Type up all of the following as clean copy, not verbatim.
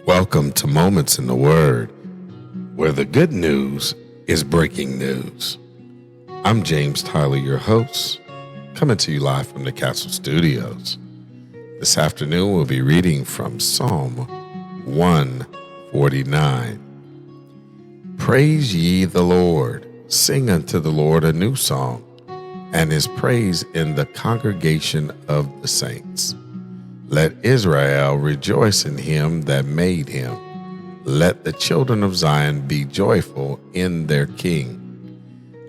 Welcome to Moments in the Word, where the good news is breaking news. I'm James Tyler, your host, coming to you live from the Castle Studios. This afternoon, we'll be reading from Psalm 149. Praise ye the Lord, sing unto the Lord a new song, and his praise in the congregation of the saints. Let Israel rejoice in him that made him. Let the children of Zion be joyful in their King.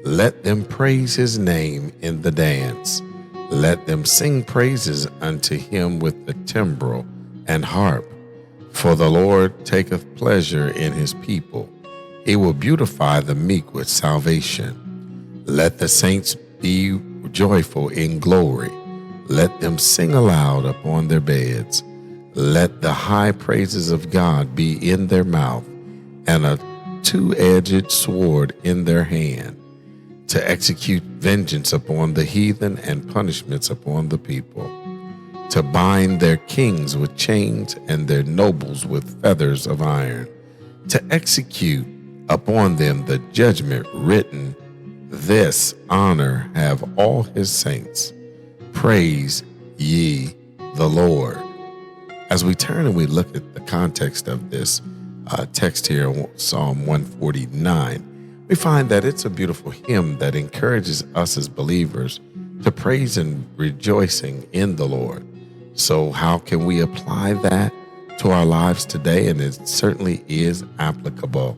Let them praise his name in the dance. Let them sing praises unto him with the timbrel and harp. For the Lord taketh pleasure in his people. He will beautify the meek with salvation. Let the saints be joyful in glory. Let them sing aloud upon their beds. Let the high praises of God be in their mouth, and a two-edged sword in their hand, to execute vengeance upon the heathen and punishments upon the people, to bind their kings with chains and their nobles with fetters of iron, to execute upon them the judgment written. This honor have all his saints. Praise ye the Lord. As we turn and we look at the context of this text here in Psalm 149, we find that it's a beautiful hymn that encourages us as believers to praise and rejoicing in the Lord. So how can we apply that to our lives today? And it certainly is applicable.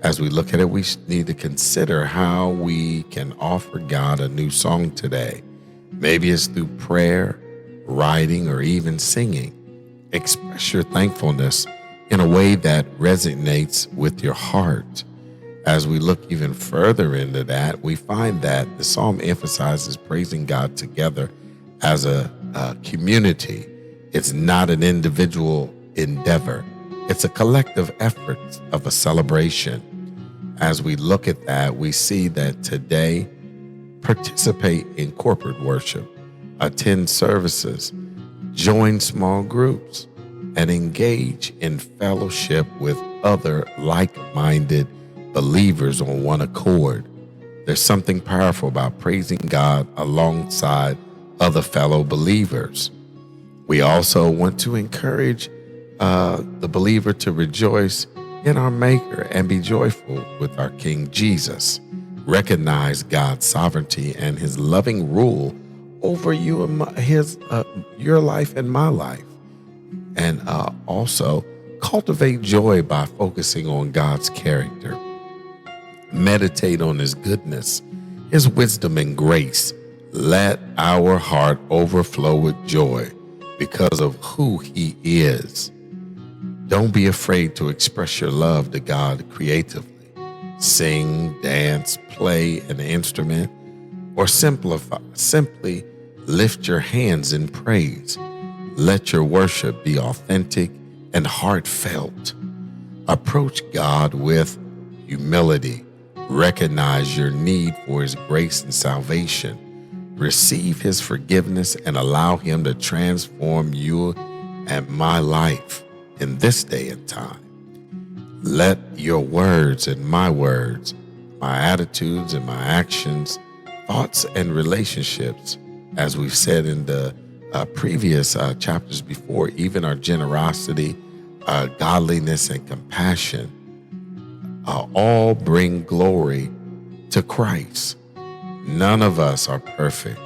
As we look at it, we need to consider how we can offer God a new song today. Maybe it's through prayer, writing, or even singing. Express your thankfulness in a way that resonates with your heart. As we look even further into that, we find that the psalm emphasizes praising God together as a community. It's not an individual endeavor. It's a collective effort of a celebration. As we look at that, we see that today, participate in corporate worship, attend services, join small groups, and engage in fellowship with other like-minded believers on one accord. There's something powerful about praising God alongside other fellow believers. We also want to encourage the believer to rejoice in our Maker and be joyful with our King Jesus. Recognize God's sovereignty and his loving rule over you and your life and my life. And also cultivate joy by focusing on God's character. Meditate on his goodness, his wisdom and grace. Let our heart overflow with joy because of who he is. Don't be afraid to express your love to God creatively. Sing, dance, play an instrument, or simply lift your hands in praise. Let your worship be authentic and heartfelt. Approach God with humility. Recognize your need for his grace and salvation. Receive his forgiveness and allow him to transform you and my life in this day and time. Let your words and my words, my attitudes and my actions, thoughts and relationships, as we've said in the previous chapters before, even our generosity, godliness, and compassion, all bring glory to Christ. None of us are perfect,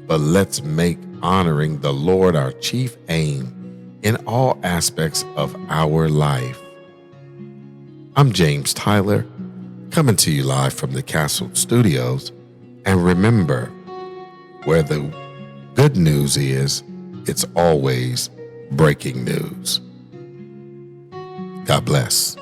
but let's make honoring the Lord our chief aim in all aspects of our life. I'm James Tyler, coming to you live from the Castle Studios. And remember, where the good news is, it's always breaking news. God bless.